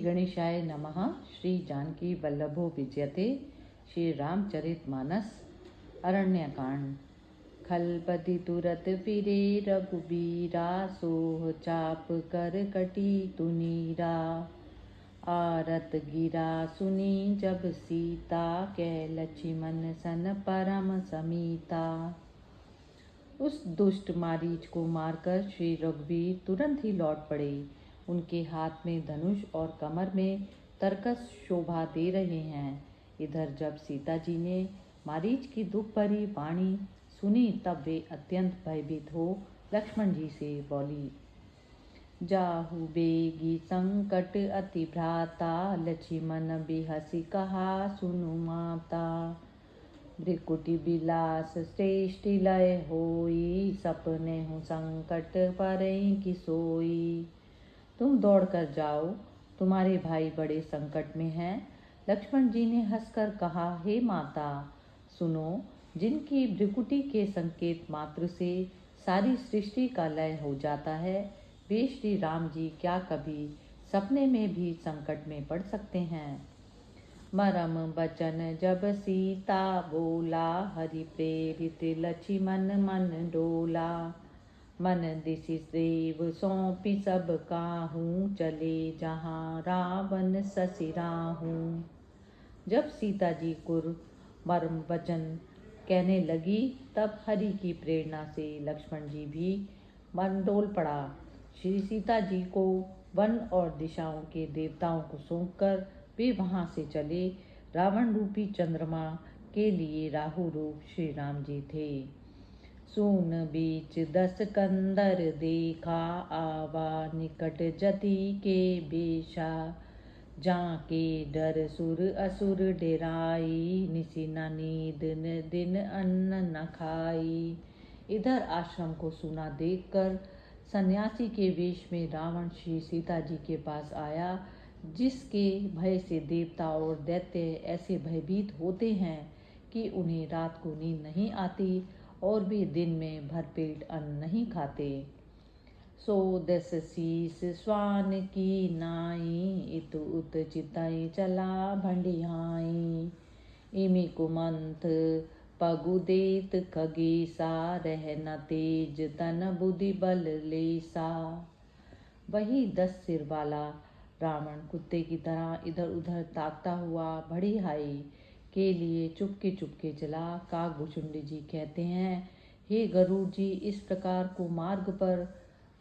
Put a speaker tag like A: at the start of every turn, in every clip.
A: गणेशाय नमः। श्री जानकी वल्लभो विजयते। श्री रामचरितमानस। अरण्यकांड। खलपति तुरत फिरे रघुबीरा, सोह चाप कर कटी तुनीरा। आरत गिरा सुनी जब सीता, कह लक्ष्मण सन परम समीता। उस दुष्ट मारीच को मारकर श्री रघुवीर तुरंत ही लौट पड़े। उनके हाथ में धनुष और कमर में तरकस शोभा दे रहे हैं। इधर जब सीता जी ने मारीच की दुख भरी वाणी सुनी, तब वे अत्यंत भयभीत हो लक्ष्मण जी से बोली। जाहु बेगी संकट अति भ्राता, लक्ष्मण बिहसी कहा सुनु माता। भृकुटि बिलास श्रेष्ठ लय होई, सपने हूँ संकट परई की सोई। तुम दौड़ कर जाओ, तुम्हारे भाई बड़े संकट में हैं। लक्ष्मण जी ने हंसकर कहा, हे माता सुनो, जिनकी भृकुटि के संकेत मात्र से सारी सृष्टि का लय हो जाता है, वे श्री राम जी क्या कभी सपने में भी संकट में पड़ सकते हैं। मरम बचन जब सीता बोला, हरि प्रेरित लक्ष्मण मन डोला। मन दिशि देव सौंपी सब काहूँ, चले जहाँ रावण ससिराहूँ। जब सीता जी कुर मर्म वचन कहने लगी, तब हरि की प्रेरणा से लक्ष्मण जी भी मन डोल पड़ा। श्री सीता जी को वन और दिशाओं के देवताओं को सौंपकर वे वहाँ से चले। रावण रूपी चंद्रमा के लिए राहु रूप श्री राम जी थे। सून बीच 10 कंदर देखा, आवा निकट जति के बेशा। जाके डर सुर असुर डेराई, निसी न नींद न दिन अन्न न खाई। इधर आश्रम को सूना देखकर सन्यासी के वेश में रावण श्री सीता जी के पास आया, जिसके भय से देवता और दैत्य ऐसे भयभीत होते हैं कि उन्हें रात को नींद नहीं आती और वे दिन में भरपेट अन्न नहीं खाते। सो 10 शीस स्वान की नाई, इत उत चितई चला भंडिहाई। इमि कुमंथ पगु देत खगेसा, रह न तेज तन बुद्धि बल लेसा। वही 10 सिर वाला रावण कुत्ते की तरह इधर उधर ताकता हुआ भड़िहाई के लिए चुपके चुपके चला। काकभुचुंड जी कहते हैं, हे गरुड़ जी, इस प्रकार को मार्ग पर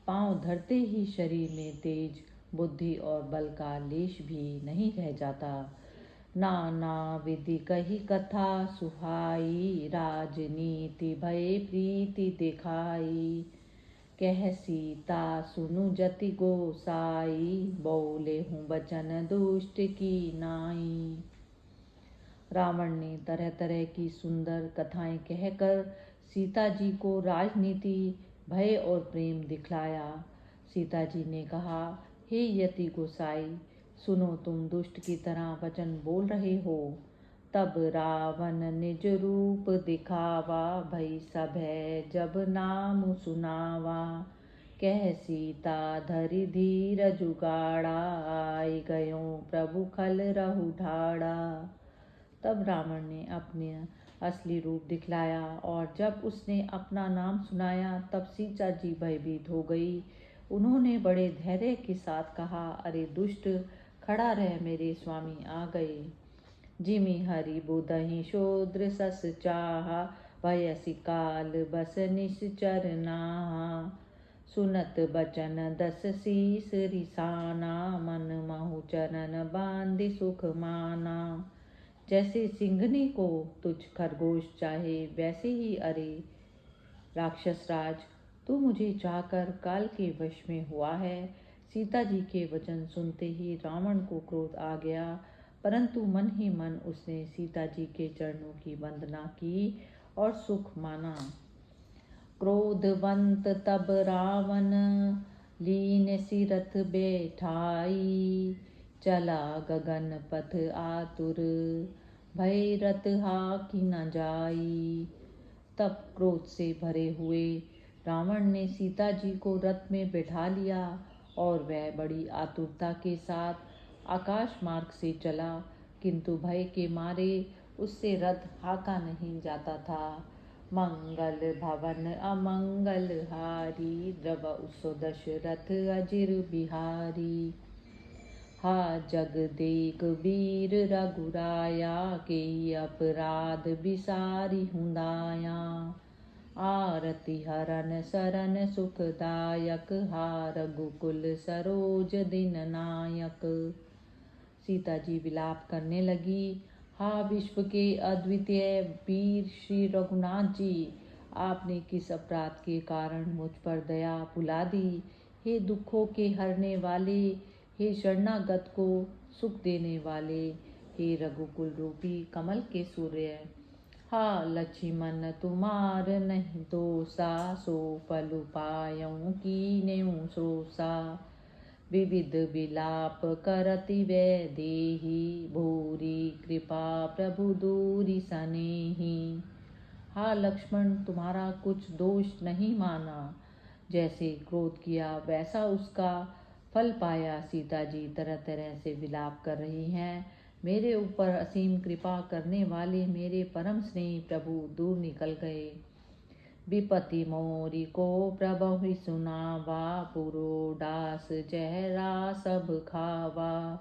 A: पांव धरते ही शरीर में तेज, बुद्धि और बल का लेश भी नहीं रह जाता। नाना विधि कही कथा सुहाई, राजनीति भय प्रीति दिखाई। कह सीता सुनु जति गोसाई, बोले हूँ बचन दुष्ट की नाई। रावण ने तरह तरह की सुंदर कथाएं कहकर सीता जी को राजनीति, भय और प्रेम दिखलाया। सीता जी ने कहा, हे यति गोसाई, सुनो, तुम दुष्ट की तरह वचन बोल रहे हो। तब रावण निज रूप दिखावा, भई सभय जब नाम सुनावा। कह सीता धरि धीर जुगाड़ा, आई गयो प्रभु खल रहु ढाड़ा। तब रावण ने अपने असली रूप दिखलाया और जब उसने अपना नाम सुनाया, तब सीता जी भयभीत हो गई। उन्होंने बड़े धैर्य के साथ कहा, अरे दुष्ट, खड़ा रह, मेरे स्वामी आ गए। जिमि हरि बुधहि शूद्र सस चाहा, भयसि काल बस निश्चर नाहा। सुनत बचन 10 शीस रिसाना, मन महु चरण बांधि सुख माना। जैसे सिंघनी को तुझ खरगोश चाहे, वैसे ही अरे राक्षस राज, तू मुझे चाहकर काल के वश में हुआ है। सीता जी के वचन सुनते ही रावण को क्रोध आ गया, परंतु मन ही मन उसने सीता जी के चरणों की वंदना की और सुख माना। क्रोधवंत तब रावण लीन सिरथ बैठाई, चला गगन पथ आतुर, भय रथ हाकि न जाई। तब क्रोध से भरे हुए रावण ने सीता जी को रथ में बैठा लिया और वह बड़ी आतुरता के साथ आकाश मार्ग से चला, किंतु भय के मारे उससे रथ हाका नहीं जाता था। मंगल भवन अमंगल हारी, द्रव उसो दशरथ अजिर बिहारी। हा जग देख वीर रघुराया, के अपराध बिसारी हुंदाया। आरती हरन सरन सुखदायक, हा रघुकुल सरोज दिन नायक। सीता जी विलाप करने लगी, हा विश्व के अद्वितीय वीर श्री रघुनाथ जी, आपने किस अपराध के कारण मुझ पर दया भुला दी। हे दुखों के हरने वाले, हे शरणागत को सुख देने वाले, हे रघुकुल रूपी कमल के सूर्य। हा लक्ष्मण तुम्हार नहीं दोषा, सो फल पायऊँ कीन्यऊँ सोसा। विविध विलाप करति वे देही, भूरी कृपा प्रभु दूरी सनेही। हा लक्ष्मण तुम्हारा कुछ दोष नहीं माना, जैसे क्रोध किया वैसा उसका फल पाया। सीता जी तरह तरह से विलाप कर रही हैं। मेरे ऊपर असीम कृपा करने वाले मेरे परम स्नेही प्रभु दूर निकल गए। विपति मोरी को प्रभु सुनावा, पुरोडास चेहरा सब खावा।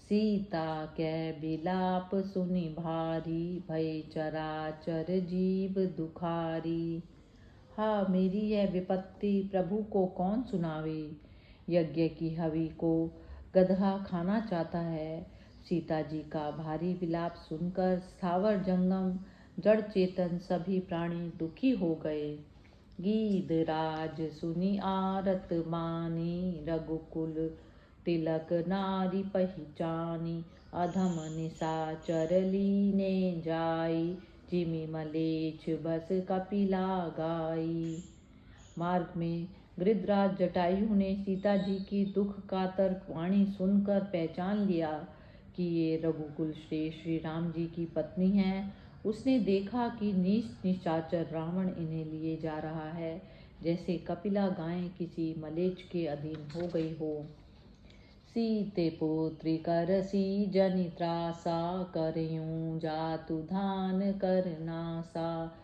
A: सीता के विलाप सुनि भारी, भय चराचर जीव दुखारी। हा मेरी यह विपत्ति प्रभु को कौन सुनावे। यज्ञ की हवि को गदहा खाना चाहता है। सीता जी का भारी विलाप सुनकर स्थावर जंगम जड़ चेतन सभी प्राणी दुखी हो गए। गीधराज सुनि आरत मानी, रघुकुल तिलक नारी पहचानी। अधम निशाचर लीने जाई, जिमि मलेच्छ बस कपिला गाई। मार्ग में गृधराज जटायु ने सीता जी की दुख कातर वाणी सुनकर पहचान लिया कि ये रघुकुल श्रेष्ठ श्री राम जी की पत्नी हैं। उसने देखा कि नीच निशाचर रावण इन्हें लिए जा रहा है, जैसे कपिला गायें किसी मलेच्छ के अधीन हो गई हो। सीते पुत्री करसी जनि त्रासा, करयूं जातु धान कर नासा।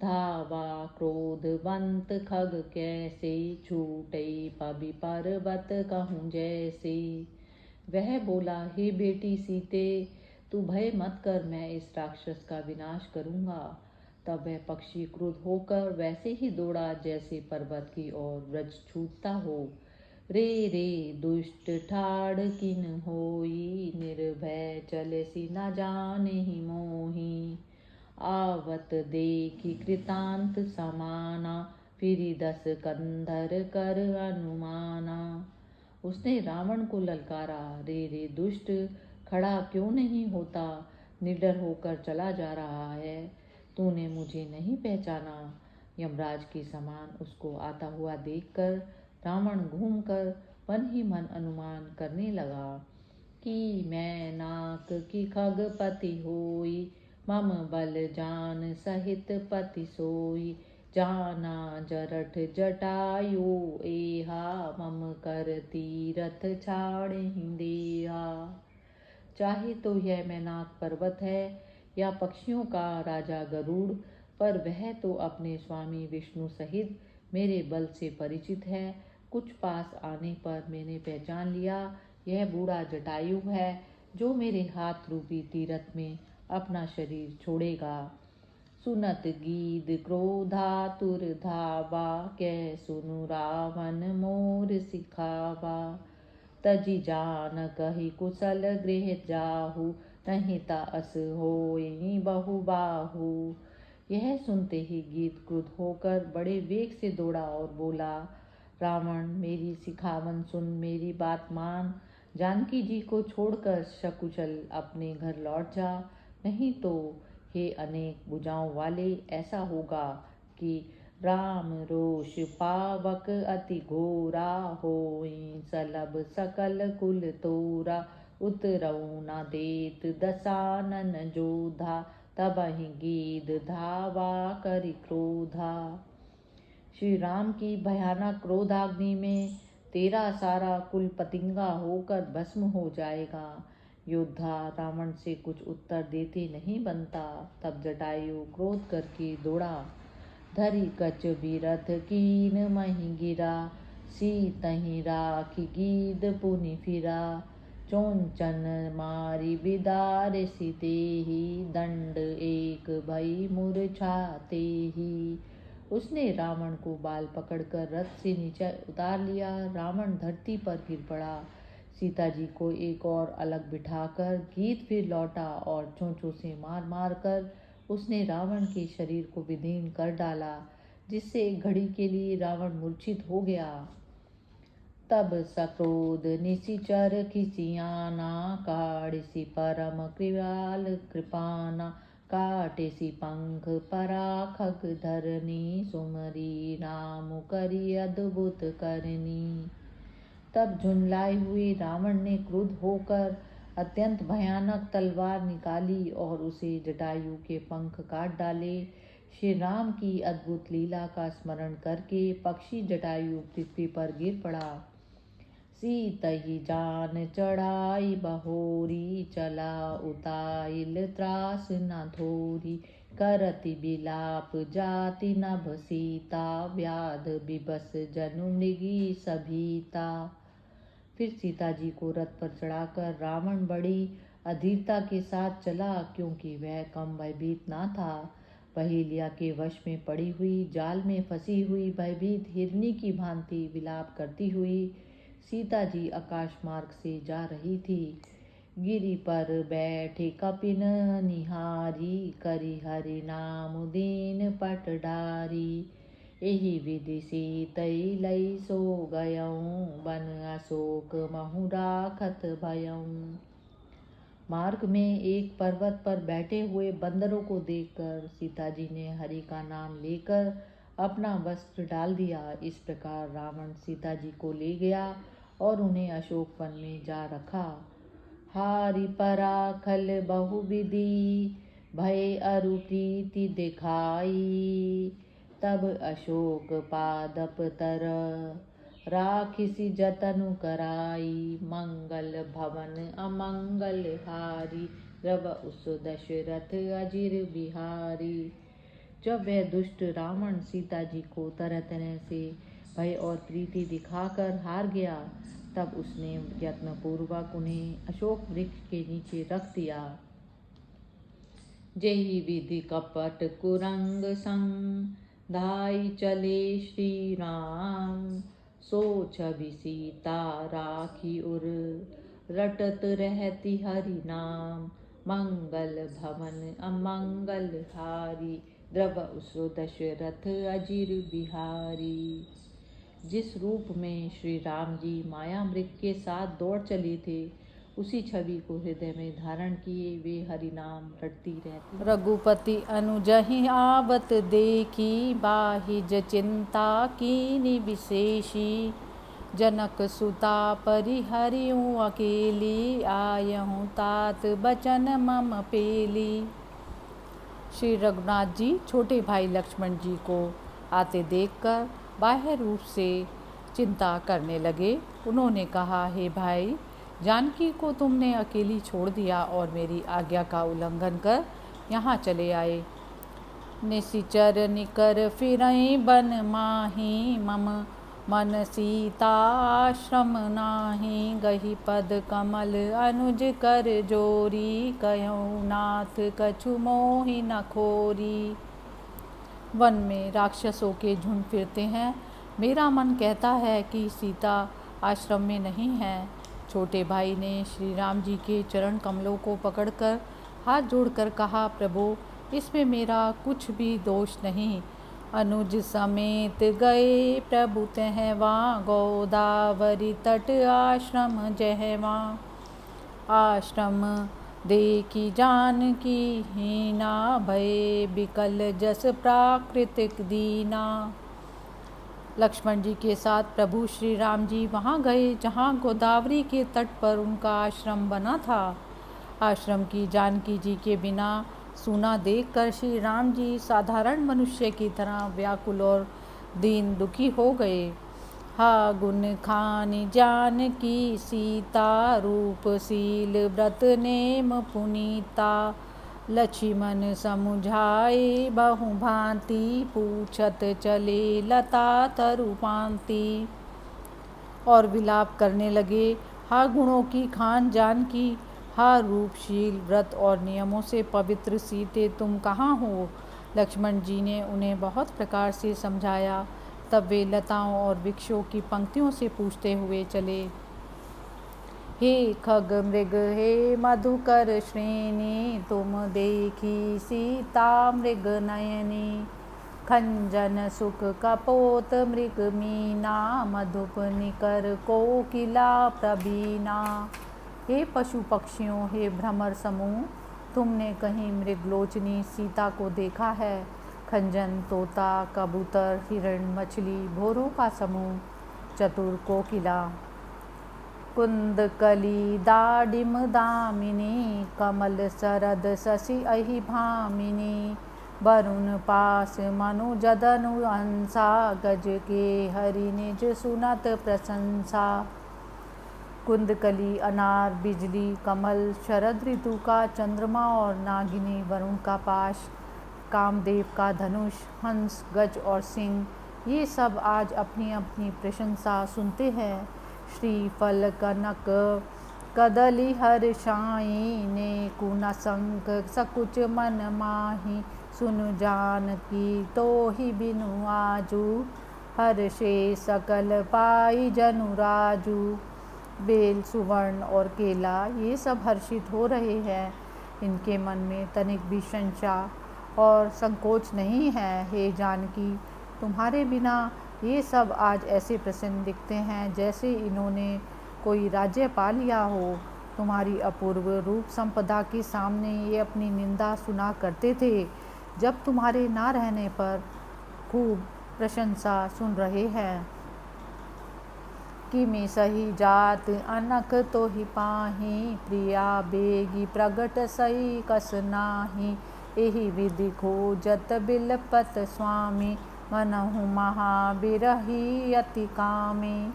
A: धावा क्रोधवंत खग कैसे, छूटे पबि पर्वत कहूँ जैसे। वह बोला, हे बेटी सीते, तू भय मत कर, मैं इस राक्षस का विनाश करूँगा। तब वह पक्षी क्रुद्ध होकर वैसे ही दौड़ा जैसे पर्वत की ओर व्रज छूटता हो। रे रे दुष्ट ठाड़ किन होई, निर्भय चलसी न जानेहि मोही। आवत देखी कृतांत समाना, फिरी 10 कंधर कर अनुमाना। उसने रावण को ललकारा, रे रे दुष्ट, खड़ा क्यों नहीं होता, निडर होकर चला जा रहा है। तूने मुझे नहीं पहचाना। यमराज के समान उसको आता हुआ देखकर रावण घूमकर मन ही मन अनुमान करने लगा कि मैं नाक की खगपति होई, मम बल जान सहित पति सोई। जाना जरठ जटायु एहा, मम कर तीरथ छाड़े देहा। चाहे तो यह मैनाक पर्वत है या पक्षियों का राजा गरुड़, पर वह तो अपने स्वामी विष्णु सहित मेरे बल से परिचित है। कुछ पास आने पर मैंने पहचान लिया, यह बूढ़ा जटायु है जो मेरे हाथ रूपी तीरथ में अपना शरीर छोड़ेगा। सुनत गीध क्रोधातुर धावा, कै सुनु रावण मोर सिखावा। तजी जान कही कुशल गृह जाहु, नहीं ताअस होई बहुबाहु। यह सुनते ही गीध क्रुद्ध होकर बड़े वेग से दौड़ा और बोला, रावण मेरी सिखावन सुन, मेरी बात मान। जानकी जी को छोड़कर सकुशल अपने घर लौट जा, नहीं तो हे अनेक भुजाओं वाले, ऐसा होगा कि राम रोष पावक अति घोरा, होई सलभ सकल कुल तोरा। उतरऊ न देत दसानन जोधा, तबहि गीध धावा करि क्रोधा। श्री राम की भयानक क्रोधाग्नि में तेरा सारा कुल पतिंगा होकर भस्म हो जाएगा। योद्धा रावण से कुछ उत्तर देते नहीं बनता। तब जटायु क्रोध करके दौड़ा, धरी कच बीरथ कीन मही गिरा, सी तही राखी गीद पुनि फिरा, चोंचन मारी बिदार सीते ही, दंड एक भई मूर्छाते ही। उसने रावण को बाल पकड़कर रथ से नीचे उतार लिया। रावण धरती पर गिर पड़ा। सीता जी को एक और अलग बिठाकर गीत फिर लौटा और चोंचों से मार मार कर उसने रावण के शरीर को विदीर्ण कर डाला, जिससे एक घड़ी के लिए रावण मूर्छित हो गया। तब सक्रोध निशिचर खिसियाना, काढ़िसी परम कृपाल कृपाना, काटेसी पंख पराखग धरनी, सुमरी राम करी अद्भुत करनी। तब झुंझलाए हुए रावण ने क्रुद्ध होकर अत्यंत भयानक तलवार निकाली और उसे जटायु के पंख काट डाले। श्री राम की अद्भुत लीला का स्मरण करके पक्षी जटायु पृथ्वी पर गिर पड़ा। सीतहि जान चढ़ाई बहोरी, चला उताइल त्रास न थोरी, करति बिलाप जाति नभ सीता, व्याध विबस जनु मृगी सभीता। फिर सीता जी को रथ पर चढ़ाकर रावण बड़ी अधीरता के साथ चला, क्योंकि वह कम भयभीत ना था। पहेलिया के वश में पड़ी हुई, जाल में फंसी हुई भयभीत हिरनी की भांति विलाप करती हुई सीता जी आकाश मार्ग से जा रही थी। गिरि पर बैठे कपिन निहारी, करि हरि नाम दीन पटडारी, एहि विधि सीतई लई सो गयऊँ, बन अशोक महु राखत भयऊँ। मार्ग में एक पर्वत पर बैठे हुए बंदरों को देखकर सीता जी ने हरि का नाम लेकर अपना वस्त्र डाल दिया। इस प्रकार रावण सीता जी को ले गया और उन्हें अशोक वन में जा रखा। हारि पराखल बहुविधि, भय अरु प्रीति दिखाई, तब अशोक पादप तर, राखिसी जतनु कराई, मंगल भवन अमंगल हारी, रव उस दशरथ अजिर बिहारी। जब वह दुष्ट रावण सीता जी को तरह तरह से भय और प्रीति दिखाकर हार गया, तब उसने यत्नपूर्वक उन्हें अशोक वृक्ष के नीचे रख दिया। जेहि विधि कपट कुरंग संग, धाई चले श्री राम, सो छवि सीता राखी उर, रटत रहती हरि नाम, मंगल भवन अमंगल हारी, द्रव उस दशरथ अजिर बिहारी। जिस रूप में श्री राम जी मायामृग के साथ दौड़ चले थे, उसी छवि को हृदय में धारण किए वे हरि नाम रटती रहती। रघुपति अनुजहि आवत देखी, बाहिज चिंता कीनि विशेषी, जनक सुता परिहरियूं अकेली, आयहूँ तात बचन मम पेली। श्री रघुनाथ जी छोटे भाई लक्ष्मण जी को आते देखकर बाह्य रूप से चिंता करने लगे। उन्होंने कहा, हे भाई, जानकी को तुमने अकेली छोड़ दिया और मेरी आज्ञा का उल्लंघन कर यहाँ चले आए। निशिचर निकर फिरई बन माही, मम मन सीता आश्रम नाही, गही पद कमल अनुज कर जोरी, कयऊँ नाथ कछु मोहि न खोरी। वन में राक्षसों के झुंड फिरते हैं, मेरा मन कहता है कि सीता आश्रम में नहीं है। छोटे भाई ने श्री राम जी के चरण कमलों को पकड़कर हाथ जोड़कर कहा, प्रभु, इसमें मेरा कुछ भी दोष नहीं। अनुज समेत गए प्रभु तहवा, गोदावरी तट आश्रम जहवा, आश्रम देखी जानकी हीना, भय बिकल जस प्राकृतिक दीना। लक्ष्मण जी के साथ प्रभु श्री राम जी वहाँ गए जहाँ गोदावरी के तट पर उनका आश्रम बना था। आश्रम की जानकी जी के बिना सूना देखकर श्री राम जी साधारण मनुष्य की तरह व्याकुल और दीन दुखी हो गए। हा गुण खानी जानकी सीता, रूपशील व्रत नेम पुनीता। लक्ष्मण समुझाए बहु भांति, पूछत चले लता तरुपांति। और विलाप करने लगे, हा गुणों की खान जानकी, हा रूपशील व्रत और नियमों से पवित्र सीते, तुम कहाँ हो। लक्ष्मण जी ने उन्हें बहुत प्रकार से समझाया। तब वे लताओं और वृक्षों की पंक्तियों से पूछते हुए चले। हे खग मृग हे मधुकर श्रेणी, तुम देखी सीता मृग नयनी। खंजन सुख कपोत मृग मीना, मधुप निकर कोकिला प्रवीणा। हे पशु पक्षियों, हे भ्रमर समूह, तुमने कहीं मृगलोचनी सीता को देखा है। खंजन तोता कबूतर हिरण मछली भोरों का समूह, चतुर कोकिला। कुंदकली दाडिम दामिनी, कमल सरद शशि अहि भामिनी। वरुण पास मनु जदनु अंसा, गज के हरि निज सुनत प्रशंसा। कुंदकली अनार बिजली कमल, शरद ऋतु का चंद्रमा और नागिनी वरुण का पाश, कामदेव का धनुष, हंस गज और सिंह, ये सब आज अपनी अपनी प्रशंसा सुनते हैं। श्रीफल कनक कदली हर साई, ने कुना संक सकुच मन माही। सुनु जानकी तो ही बिनु आजू, हर से सकल पाई जनु राजू। बेल सुवर्ण और केला ये सब हर्षित हो रहे हैं, इनके मन में तनिक भी शंका और संकोच नहीं है। हे जानकी, तुम्हारे बिना ये सब आज ऐसे प्रसन्न दिखते हैं जैसे इन्होंने कोई राज्य पा लिया हो। तुम्हारी अपूर्व रूप संपदा के सामने ये अपनी निंदा सुना करते थे, जब तुम्हारे ना रहने पर खूब प्रशंसा सुन रहे हैं। कि में सही जात अनक तो ही पाही, प्रिया बेगी प्रगट सही कस नाही। एहि विधि खोजत बिलपत स्वामी, मनहु महाबिरही अति कामी।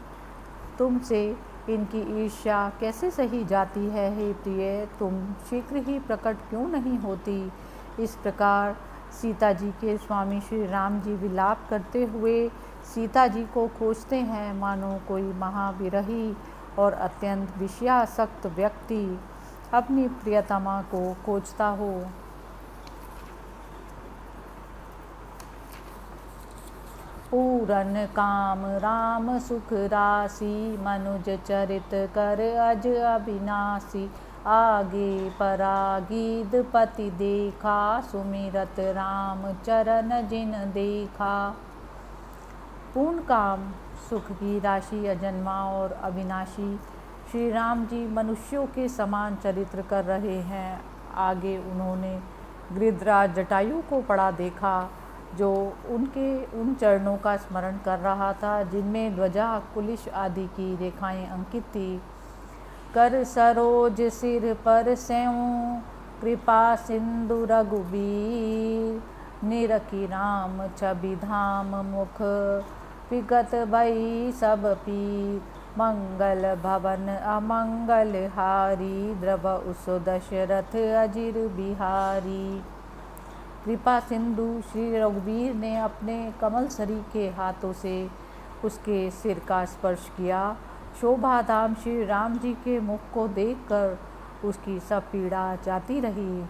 A: तुमसे इनकी ईर्ष्या कैसे सही जाती है। हे प्रिय, तुम शीघ्र ही प्रकट क्यों नहीं होती। इस प्रकार सीता जी के स्वामी श्री राम जी विलाप करते हुए सीता जी को खोजते हैं, मानो कोई महाविरही और अत्यंत विषयासक्त व्यक्ति अपनी प्रियतमा को खोजता हो। पूरन काम राम सुख राशि, मनुज चरित कर अज अविनाशी। आगे परागीद पति देखा, सुमिरत राम चरण जिन देखा। पूर्ण काम सुख की राशि अजन्मा और अविनाशी श्री राम जी मनुष्यों के समान चरित्र कर रहे हैं। आगे उन्होंने गिरिराज जटायु को पड़ा देखा, जो उनके उन चरणों का स्मरण कर रहा था जिनमें ध्वजा कुलिश आदि की रेखाएं अंकित थी। कर सरोज सिर पर सेऊं, कृपा सिंधु रघुबीर। निरखी राम छवि धाम मुख, विगत भई सब पीर। मंगल भवन अमंगल हारी, द्रव उस दशरथ अजिर बिहारी। कृपा सिंधु श्री रघुवीर ने अपने कमल सरी के हाथों से उसके सिर का स्पर्श किया। शोभाधाम श्री राम जी के मुख को देखकर उसकी सब पीड़ा जाती रही।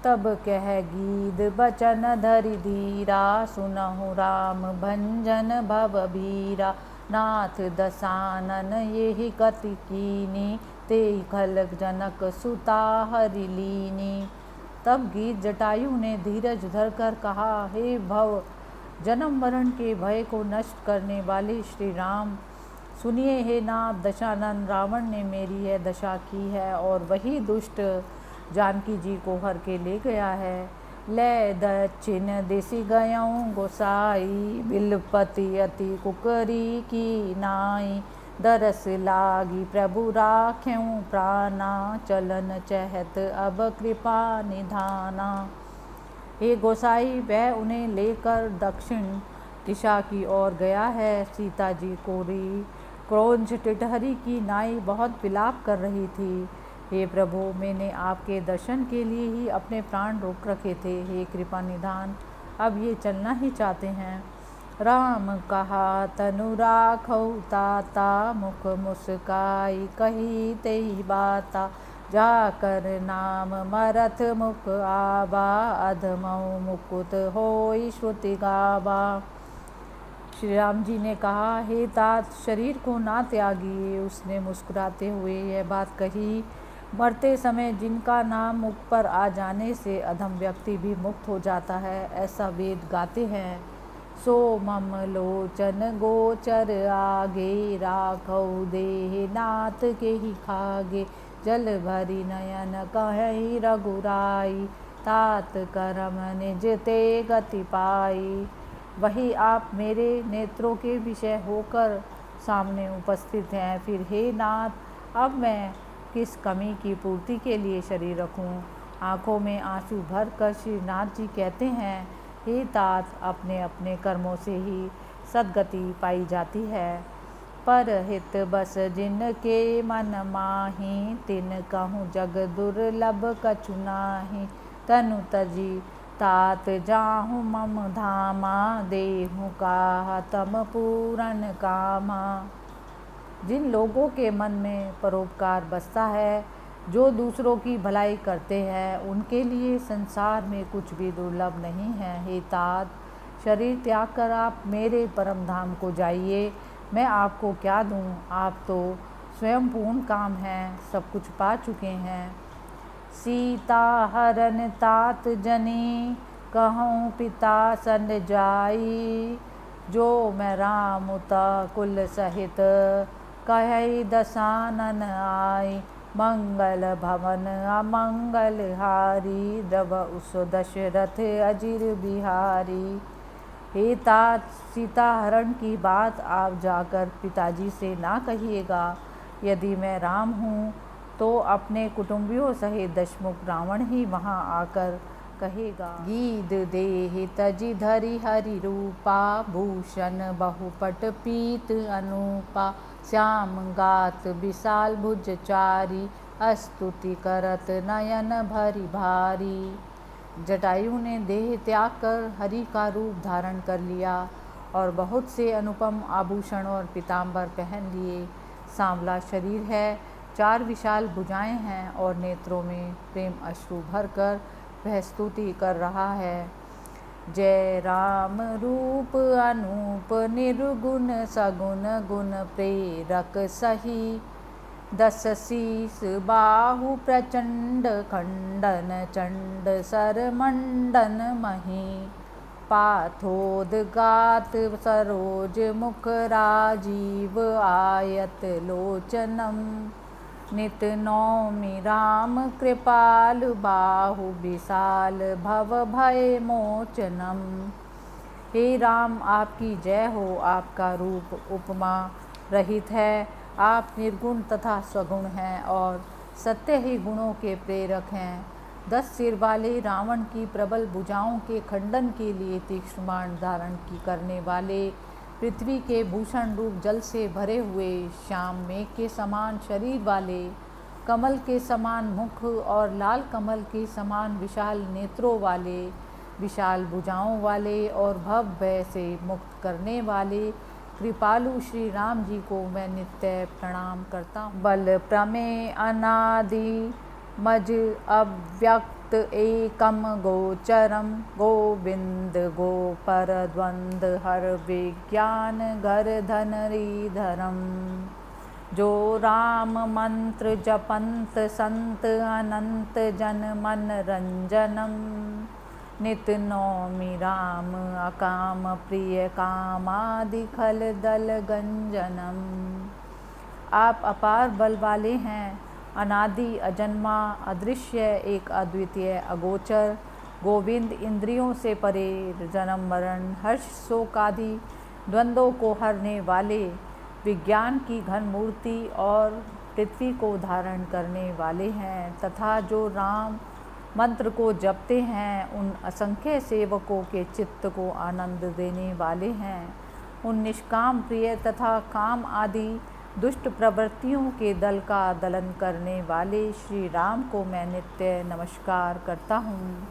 A: तब कह गीत बचन धरि धीरा, सुनहु राम भंजन भवभीरा। नाथ दसानन येहि गति कीनी, तेहि खल जनक सुता हरि लीनी। तब गीत जटायु ने धीरज धरकर कहा, हे भव जन्म मरण के भय को नष्ट करने वाले श्री राम, सुनिए हे नाथ दशानन, रावण ने मेरी यह दशा की है और वही दुष्ट जानकी जी को हर के ले गया है। ले दक्षिण देसी गयऊँ गोसाई, बिलपति अति कुकरी की नाई। दरस लागी प्रभु राख्यूं प्राणा, चलन चहत अब कृपा निधाना। हे गोसाई, वह उन्हें लेकर दक्षिण
B: दिशा की ओर गया है। सीता जी कोरी क्रौंच टिटहरी की नाई बहुत विलाप कर रही थी। हे प्रभु, मैंने आपके दर्शन के लिए ही अपने प्राण रोक रखे थे। हे कृपा निधान, अब ये चलना ही चाहते हैं। राम कहा तनु राखौ ताता, मुख मुस्काई कही तेई बाता। जाकर नाम मरथ मुख आबा, अधमऊ मुकुत होई श्रुति गाबा। श्री राम जी ने कहा, हे तात, शरीर को ना त्यागिए। उसने मुस्कुराते हुए यह बात कही। मरते समय जिनका नाम मुख पर आ जाने से अधम व्यक्ति भी मुक्त हो जाता है, ऐसा वेद गाते हैं। सो मम लोचन गोचर आगे, राखौ देह नाथ के ही खागे। जल भरी नयन कहीं रघुराई, तात करम निज ते गति पाई। वही आप मेरे नेत्रों के विषय होकर सामने उपस्थित हैं। फिर हे नाथ, अब मैं किस कमी की पूर्ति के लिए शरीर रखूं? आँखों में आंसू भर कर श्रीनाथ जी कहते हैं, हे तात, अपने अपने कर्मों से ही सद्गति पाई जाती है। पर हित बस जिनके मन माही, तिन कहूँ जग दुर्लभ कछु नाही। तनु तजी तात जाहूँ मम धामा, देहु का तम पूरन कामा। जिन लोगों के मन में परोपकार बसता है, जो दूसरों की भलाई करते हैं, उनके लिए संसार में कुछ भी दुर्लभ नहीं है। हे तात, शरीर त्याग कर आप मेरे परम धाम को जाइए। मैं आपको क्या दूं? आप तो स्वयं पूर्ण काम हैं, सब कुछ पा चुके हैं। सीता हरन तात जनी, कहूँ पिता सन जाई। जो मैं राम उता कुल सहित, कहे दसानन आई। मंगल भवन अमंगल हारी, द्रव उस दशरथ अजिर बिहारी। हे तात, सीता हरण की बात आप जाकर पिताजी से ना कहिएगा। यदि मैं राम हूँ तो अपने कुटुंबियों सहित दशमुख रावण ही वहाँ आकर कहेगा। गीद देहि तजि धरि हरि रूपा, भूषण बहुपट पीत अनूपा। श्याम गात विशाल भुज चारी, स्तुति करत नयन भरि भारी। जटायु ने देह त्याग कर हरि का रूप धारण कर लिया और बहुत से अनुपम आभूषण और पीताम्बर पहन लिए। सांवला शरीर है, 4 विशाल भुजाएं हैं और नेत्रों में प्रेम अश्रु भरकर वह स्तुति कर रहा है। जय राम रूप अनूप निर्गुण, सगुण गुण प्रेरक सही। 10 शीस बाहु प्रचंड, खंडन चंड सर मंडन मही। पाथोदगात सरोज मुख, राजीव आयत लोचनम। नित नौमि राम कृपाल, बाहु विशाल भव भय मोचनम। हे राम, आपकी जय हो। आपका रूप उपमा रहित है। आप निर्गुण तथा स्वगुण हैं और सत्य ही गुणों के प्रेरक हैं। 10 सिर वाले रावण की प्रबल भुजाओं के खंडन के लिए तीक्ष्ण बाण धारण की करने वाले, पृथ्वी के भूषण रूप जल से भरे हुए, श्याम मेघ के समान शरीर वाले, कमल के समान मुख और लाल कमल के समान विशाल नेत्रों वाले, विशाल भुजाओं वाले और भव भय से मुक्त करने वाले कृपालु श्री राम जी को मैं नित्य प्रणाम करता हूँ। बल प्रमेय अनादि मज अव्यक्त एकम गोचरम, गोविंद गोपर द्वंद हर विज्ञान घर धन रिधरम। जो राम मंत्र जपंत संत, अनंत जन मन रंजनम। नित नौमि राम अकाम प्रिय, कामादि खल दल गंजनम। आप अपार बल वाले हैं, अनादि अजन्मा अदृश्य, एक अद्वितीय अगोचर, गोविंद इंद्रियों से परे, जन्म मरण हर्ष शोक आदि द्वंद्वों को हरने वाले, विज्ञान की घन मूर्ति और पृथ्वी को धारण करने वाले हैं। तथा जो राम मंत्र को जपते हैं, उन असंख्य सेवकों के चित्त को आनंद देने वाले हैं। उन निष्काम, प्रिय तथा काम आदि दुष्ट प्रवृत्तियों के दल का दलन करने वाले श्री राम को मैं नित्य नमस्कार करता हूँ।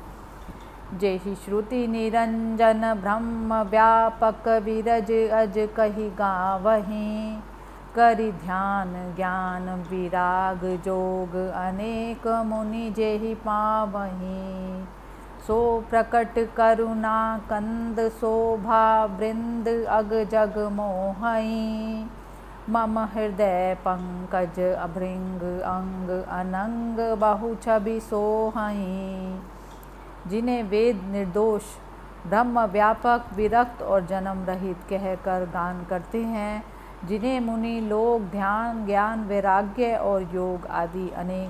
B: जय ही श्रुति निरंजन ब्रह्म व्यापक विरज अज कही गावहीं, करि ध्यान ज्ञान विराग जोग अनेक मुनि जेहि पावहीं। सो प्रकट करुणा कंद शोभा वृंद अग जग मोहई, मम हृदय पंकज अभृंग अंग अनंग बहु छवि सोहई। जिन्हें वेद निर्दोष, ब्रह्म व्यापक, विरक्त और जन्म रहित कहकर गान करते हैं, जिन्हें मुनि लोग ध्यान ज्ञान वैराग्य और योग आदि अनेक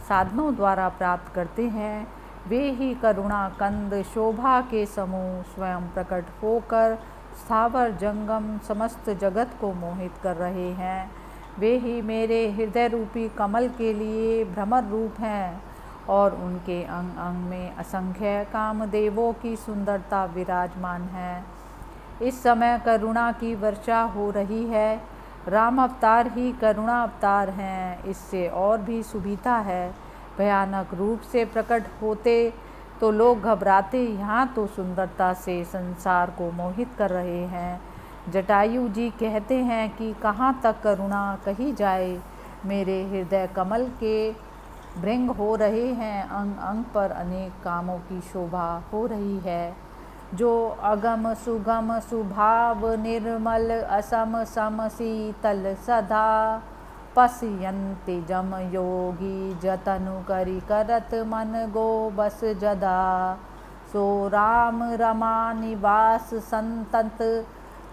B: साधनों द्वारा प्राप्त करते हैं, वे ही करुणा कंद शोभा के समूह स्वयं प्रकट होकर स्थावर जंगम समस्त जगत को मोहित कर रहे हैं। वे ही मेरे हृदय रूपी कमल के लिए भ्रमर रूप हैं और उनके अंग अंग में असंख्य कामदेवों की सुंदरता विराजमान है। इस समय करुणा की वर्षा हो रही है। राम अवतार ही करुणा अवतार हैं, इससे और भी सुविधा है। भयानक रूप से प्रकट होते तो लोग घबराते, यहाँ तो सुंदरता से संसार को मोहित कर रहे हैं। जटायु जी कहते हैं कि कहाँ तक करुणा कही जाए। मेरे हृदय कमल के भृंग हो रहे हैं, अंग अंग पर अनेक कामों की शोभा हो रही है। जो अगम सुगम सुभाव निर्मल असम सम शीतल सदा, पश्यन्ति जम योगी जतनु करि करत मन गो बस जदा। सो राम रमा निवास संतत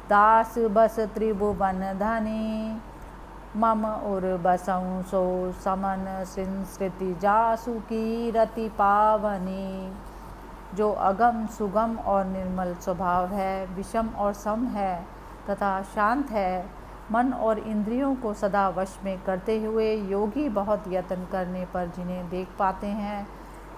B: दास बस त्रिभुवन धनी, मम उर बसऊँ सो समन संस्कृति जासु की रति पावनी। जो अगम सुगम और निर्मल स्वभाव है, विषम और सम है तथा शांत है, मन और इंद्रियों को सदा वश में करते हुए योगी बहुत यत्न करने पर जिन्हें देख पाते हैं,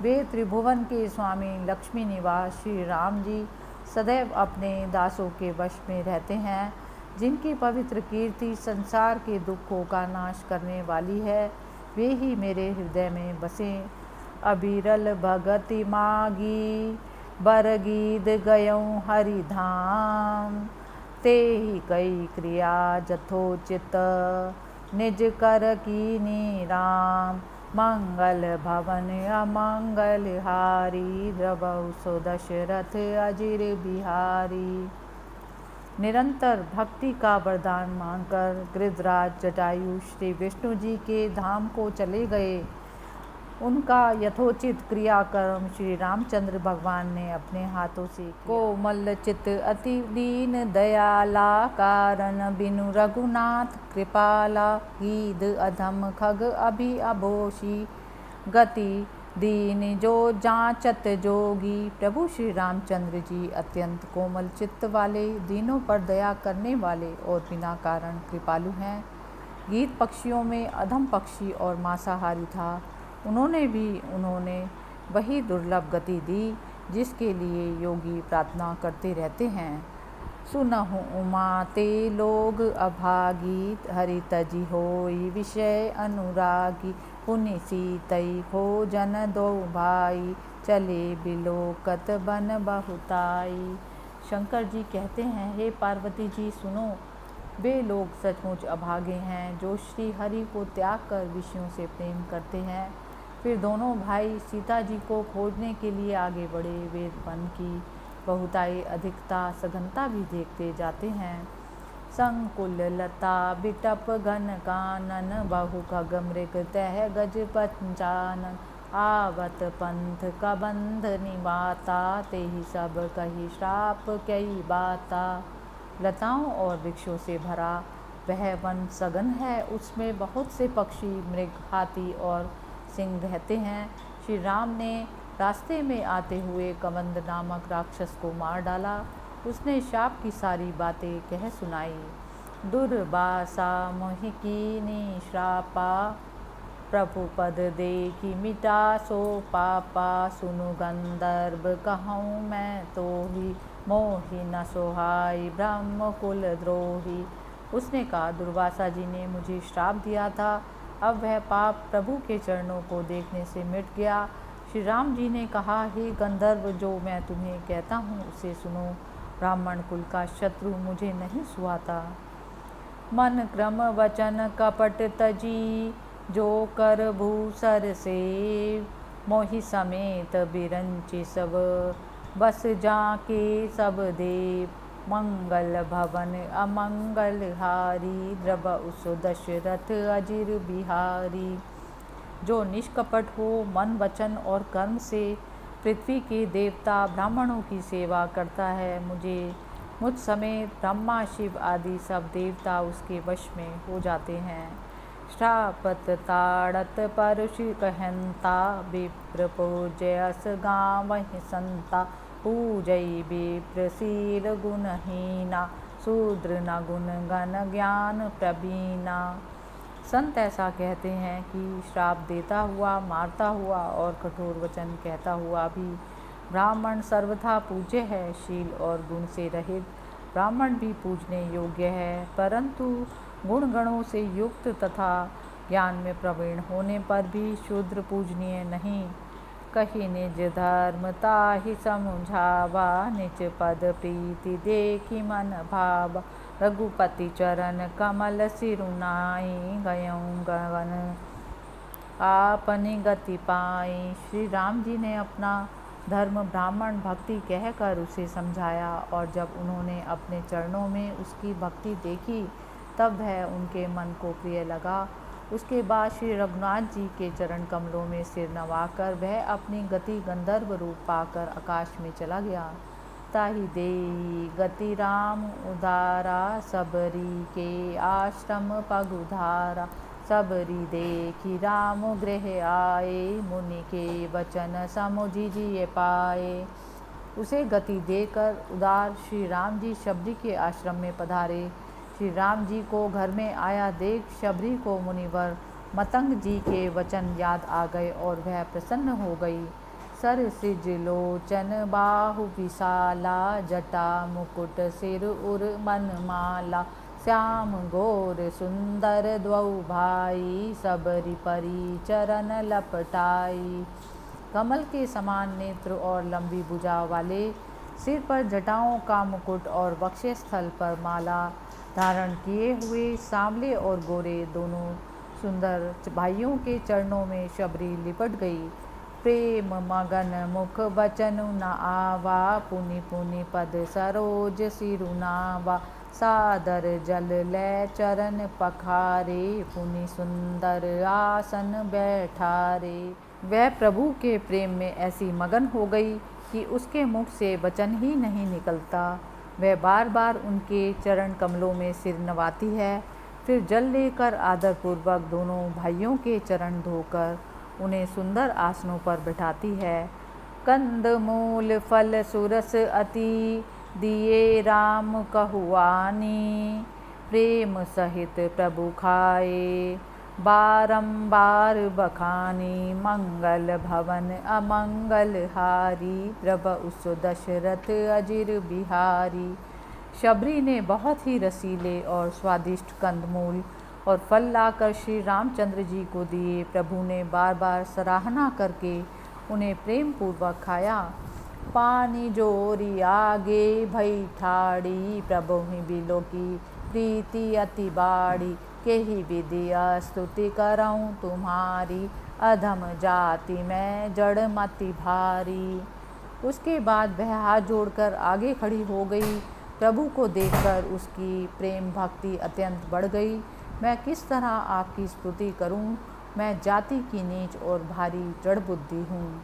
B: वे त्रिभुवन के स्वामी लक्ष्मी निवास श्री राम जी सदैव अपने दासों के वश में रहते हैं। जिनकी पवित्र कीर्ति संसार के दुखों का नाश करने वाली है, वे ही मेरे हृदय में बसे। अबिरल भगति मागी बरगीद गयऊँ हरिधाम, ते ही कई क्रिया जथोचित निज कर कीनी राम। मंगल भवन अमंगल हारी, द्रवहु सो दशरथ अजिर बिहारी। निरंतर भक्ति का वरदान मांगकर गिरिधराज जटायु श्री विष्णु जी के धाम को चले गए। उनका यथोचित क्रियाकर्म श्री रामचंद्र भगवान ने अपने हाथों से किया। कोमल चित अति दीन दयाला, कारण बिनु रघुनाथ कृपाला। गीध अधम खग अभि अभोषी, गति दीन जो जांचत जोगी। प्रभु श्री रामचंद्र जी अत्यंत कोमल चित्त वाले, दीनों पर दया करने वाले और बिना कारण कृपालु हैं। गीत पक्षियों में अधम पक्षी और मांसाहारी था। उन्होंने वही दुर्लभ गति दी जिसके लिए योगी प्रार्थना करते रहते हैं। सुनहु उमा ते लोग अभागी, हरि तजी होई विषय अनुरागी। पुनि सीतई खोजन दो भाई, चले बिलोकत बन बहुताई। शंकर जी कहते हैं, हे पार्वती जी सुनो, वे लोग सचमुच अभागे हैं जो श्री हरि को त्याग कर विषयों से प्रेम करते हैं। फिर दोनों भाई सीता जी को खोजने के लिए आगे बढ़े। वे वन की बहुताई, अधिकता, सघनता भी देखते जाते हैं। संकुल लता बिटप घन कानन, बहु खग मृग तह गज पंचानन। आवत पंथ कबंध निवाता, तेहि सब कही श्राप कई बाता। लताओं और वृक्षों से भरा वह वन सघन है, उसमें बहुत से पक्षी, मृग, हाथी और सिंह रहते हैं। श्री राम ने रास्ते में आते हुए कबंध नामक राक्षस को मार डाला। उसने शाप की सारी बातें कह सुनाई। दुर्वासा मोहि कीनी श्रापा, प्रभु पद देखी मिटा सो पापा, सुनु गंधर्व कहूँ मैं तो ही, मोहि न सोहाई ब्रह्म कुल द्रोही। उसने कहा, दुर्वासा जी ने मुझे श्राप दिया था, अब वह पाप प्रभु के चरणों को देखने से मिट गया। श्री राम जी ने कहा, हे गंधर्व, जो मैं तुम्हें कहता हूँ उसे सुनो। ब्राह्मण कुल का शत्रु मुझे नहीं सुहाता। मन क्रम वचन कपट तजी, जो कर भूसर से, मोहि समेत बिरंचि सब, बस जाके सब देव। मंगल भवन अमंगल हारी, द्रव उस दशरथ अजिर बिहारी। जो निष्कपट हो मन वचन और कर्म से, पृथ्वी के देवता ब्राह्मणों की सेवा करता है, मुझ समेत ब्रह्मा शिव आदि सब देवता उसके वश में हो जाते हैं। श्रापत ताड़त परुषि कहंता, विप्र पूजयस गावहि संता, पूजई विप्रशील गुणहीना, शूद्र न गुण गण ज्ञान प्रवीणा। संत ऐसा कहते हैं कि श्राप देता हुआ, मारता हुआ और कठोर वचन कहता हुआ भी ब्राह्मण सर्वथा पूज्य है। शील और गुण से रहित ब्राह्मण भी पूजने योग्य है, परंतु गुण गणों से युक्त तथा ज्ञान में प्रवीण होने पर भी शूद्र पूजनीय नहीं। कही निज धर्म ताहि समझावा, निज पद प्रीति देखी मन भावा, रघुपति चरण कमल सिरुनाई, गयऊँ गगन आपनी गति पाई। श्री राम जी ने अपना धर्म ब्राह्मण भक्ति कहकर उसे समझाया, और जब उन्होंने अपने चरणों में उसकी भक्ति देखी तब वह उनके मन को प्रिय लगा। उसके बाद श्री रघुनाथ जी के चरण कमलों में सिर नवाकर वह अपनी गति गंधर्व रूप पाकर आकाश में चला गया। ताहि देहि गति राम उदारा, सबरी के आश्रम पग उधारा, सबरी देखी राम गृह आए, मुनि के वचन समुझिजिए पाए। उसे गति देकर उदार श्री राम जी शबरी के आश्रम में पधारे। श्री राम जी को घर में आया देख शबरी को मुनिवर मतंग जी के वचन याद आ गए और वह प्रसन्न हो गई। सर सिज लोचन बाहु विशाला, जटा मुकुट सिर उर मन माला, श्याम गोर सुंदर द्वौ भाई, सबरी परी चरण लपटाई। कमल के समान नेत्र और लंबी भुजा वाले, सिर पर जटाओं का मुकुट और वक्षस्थल पर माला धारण किए हुए सांवले और गोरे दोनों सुंदर भाइयों के चरणों में शबरी लिपट गई। प्रेम मगन मुख वचन न आवा, पुनि पुनि पद सरोज सिरुनावा, सादर जल ले चरण पखारे, पुनि सुंदर आसन बैठारे। वह प्रभु के प्रेम में ऐसी मगन हो गई कि उसके मुख से वचन ही नहीं निकलता। वह बार बार उनके चरण कमलों में सिर नवाती है, फिर जल लेकर आदरपूर्वक दोनों भाइयों के चरण धोकर उन्हें सुंदर आसनों पर बिठाती है। कंद मूल फल सुरस अति, दिए राम कहुआनी, प्रेम सहित प्रभु खाए, बारंबार बखानी। मंगल भवन अमंगल हारी, प्रभ उस दशरथ अजिर बिहारी। शबरी ने बहुत ही रसीले और स्वादिष्ट कंदमूल और फल लाकर श्री रामचंद्र जी को दिए। प्रभु ने बार बार सराहना करके उन्हें प्रेम पूर्वक खाया। पानी जोरी आगे भई ठाड़ी, प्रभु ही बिलो की प्रीति अति बाड़ी, केहि विधिया स्तुति करऊँ तुम्हारी, अधम जाति में जड़ मति भारी। उसके बाद वह हाथ जोड़कर आगे खड़ी हो गई। प्रभु को देखकर उसकी प्रेम भक्ति अत्यंत बढ़ गई। मैं किस तरह आपकी स्तुति करूं? मैं जाति की नीच और भारी जड़ बुद्धि हूँ।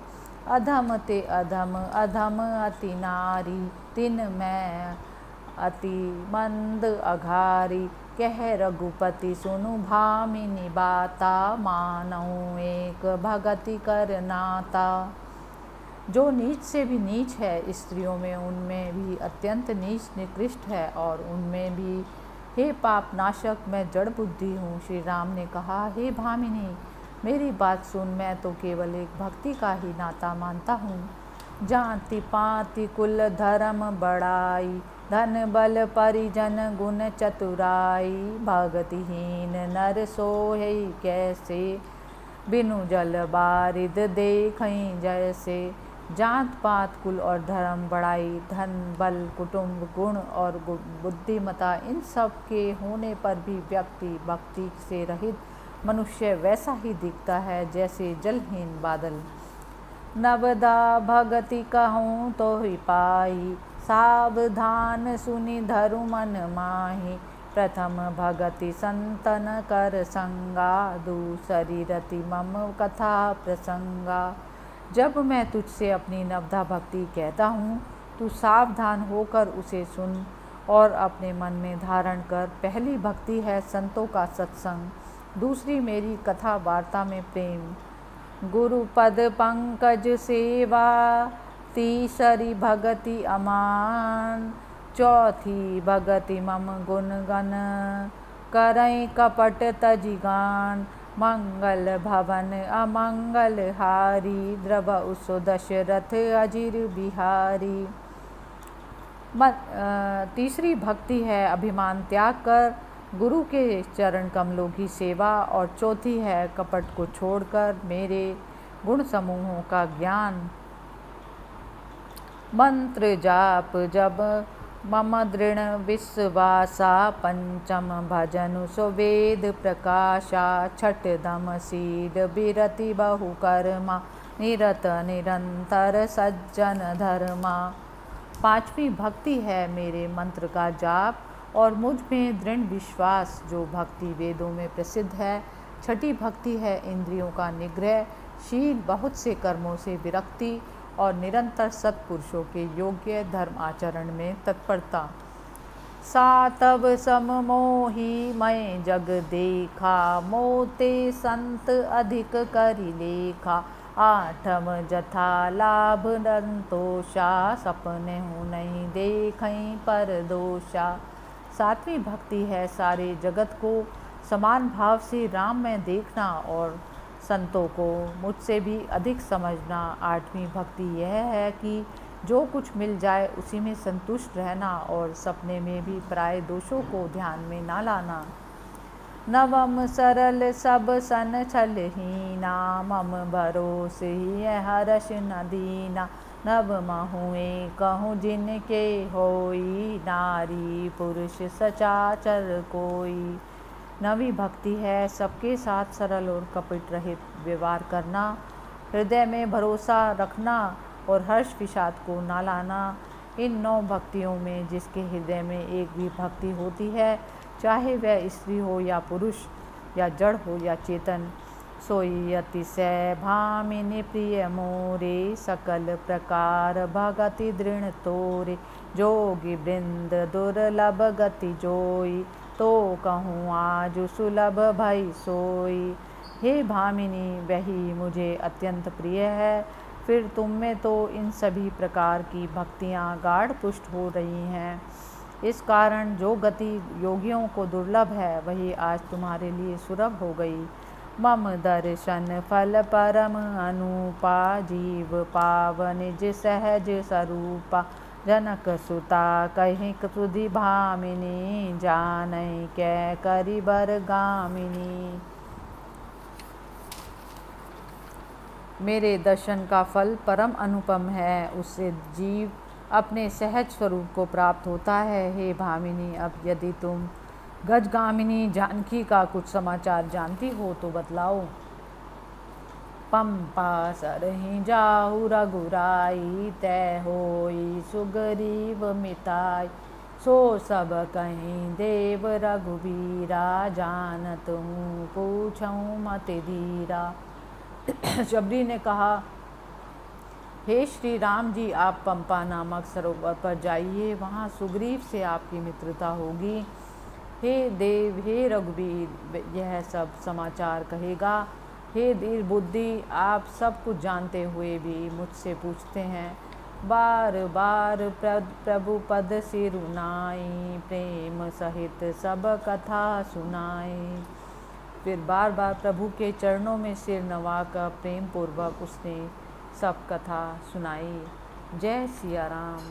B: अधम ते अधम अधम अति नारी, तिन मैं अति मंद अघारी, कह रघुपति सुनु भामिनी बाता, मानऊँ एक भगति कर नाता। जो नीच से भी नीच है स्त्रियों में, उनमें भी अत्यंत नीच निकृष्ट है, और उनमें भी हे पाप नाशक मैं जड़ बुद्धि हूँ। श्री राम ने कहा, हे भामिनी, मेरी बात सुन, मैं तो केवल एक भक्ति का ही नाता मानता हूँ। जाति पाति कुल धर्म बड़ाई, धन बल परिजन गुण चतुराई, भगतिहीन नर सोहे कैसे, बिनु जल बारिद देखई जैसे। जात पात कुल और धर्म बड़ाई, धन बल कुटुंब गुण और बुद्धिमता, इन सब के होने पर भी व्यक्ति भक्ति से रहित मनुष्य वैसा ही दिखता है जैसे जलहीन बादल। नवदा भगति कहूँ तो ही पाई, सावधान सुनि धरु मन माही। प्रथम भगति संतन कर संगा, दूसरी रति मम कथा प्रसंगा। जब मैं तुझसे अपनी नवधा भक्ति कहता हूँ, तू सावधान होकर उसे सुन और अपने मन में धारण कर। पहली भक्ति है संतों का सत्संग, दूसरी मेरी कथा वार्ता में प्रेम, गुरुपद पंकज सेवा, तीसरी भगति अमान, चौथी भगति मम गुण गण, करई कपट तजि गान। मंगल भवन अमंगल हारी, द्रव उसो दशरथ अजिर बिहारी। तीसरी भक्ति है अभिमान त्याग कर गुरु के चरण कमलों की सेवा, और चौथी है कपट को छोड़कर मेरे गुण समूहों का ज्ञान। मंत्र जाप जब मम दृढ़ विश्वासा, पंचम भजनु सो वेद प्रकाशा। छठ दम सीड बिरति बहु कर्मा, निरत निरंतर सज्जन धर्मा। पांचवी भक्ति है मेरे मंत्र का जाप और मुझ में दृढ़ विश्वास, जो भक्ति वेदों में प्रसिद्ध है। छठी भक्ति है इंद्रियों का निग्रह, शील, बहुत से कर्मों से विरक्ति और निरंतर सत्पुरुषों के योग्य धर्म आचरण में तत्परता। सातव सम मोही मैं जग देखा, मोते संत अधिक करि लेखा। आठम जथा लाभ संतोषा, सपने हूँ नहीं देखई पर दोषा। सातवीं भक्ति है सारे जगत को समान भाव से राम में देखना और संतों को मुझसे भी अधिक समझना। आठवीं भक्ति यह है कि जो कुछ मिल जाए उसी में संतुष्ट रहना और सपने में भी पराये दोषों को ध्यान में ना लाना। नवम सरल सब सन छलहीना, मम भरोसे ही हर्ष न दीना। नवम हुए कहूँ जिनके होई, नारी पुरुष सचाचर कोई। नवी भक्ति है सबके साथ सरल और कपट रहित व्यवहार करना, हृदय में भरोसा रखना और हर्ष विषाद को ना लाना। इन 9 भक्तियों में जिसके हृदय में एक भी भक्ति होती है, चाहे वह स्त्री हो या पुरुष, या जड़ हो या चेतन, सोई अतिशय भामिनी प्रिय मोरे। सकल प्रकार भगति दृढ़ तोरे, जोगी वृंद दुर्लभ गति जोई। तो कहूँ आज सुलभ भई सोई। हे भामिनी, वही मुझे अत्यंत प्रिय है। फिर तुम में तो इन सभी प्रकार की भक्तियाँ गाढ़ पुष्ट हो रही हैं। इस कारण जो गति योगियों को दुर्लभ है, वही आज तुम्हारे लिए सुलभ हो गई। मम दर्शन फल परम अनुपा, जीव पावन निज सहज स्वरूपा। जनक सुता कहीं सुधि भामिनी, जानई कै करि बर गामिनी। मेरे दर्शन का फल परम अनुपम है, उससे जीव अपने सहज स्वरूप को प्राप्त होता है। हे भामिनी, अब यदि तुम गजगामिनी जानकी का कुछ समाचार जानती हो तो बतलाओ। पंपा सरहि जाहु रघुराई, तै होई सुग्रीव मिताई। सो सब कहीं देव रघुबीरा, जानत हूँ पूछऊँ मत धीरा। शबरी ने कहा, हे श्री राम जी, आप पंपा नामक सरोवर पर जाइए, वहाँ सुग्रीव से आपकी मित्रता होगी। हे देव, हे रघुबीर, यह सब समाचार कहेगा। हे धीर बुद्धि, आप सब कुछ जानते हुए भी मुझसे पूछते हैं। बार बार प्रभु पद सिरुनाई, प्रेम सहित सब कथा सुनाई। फिर बार बार प्रभु के चरणों में सिर नवाकर प्रेम पूर्वक उसने सब कथा सुनाई। जय सिया राम।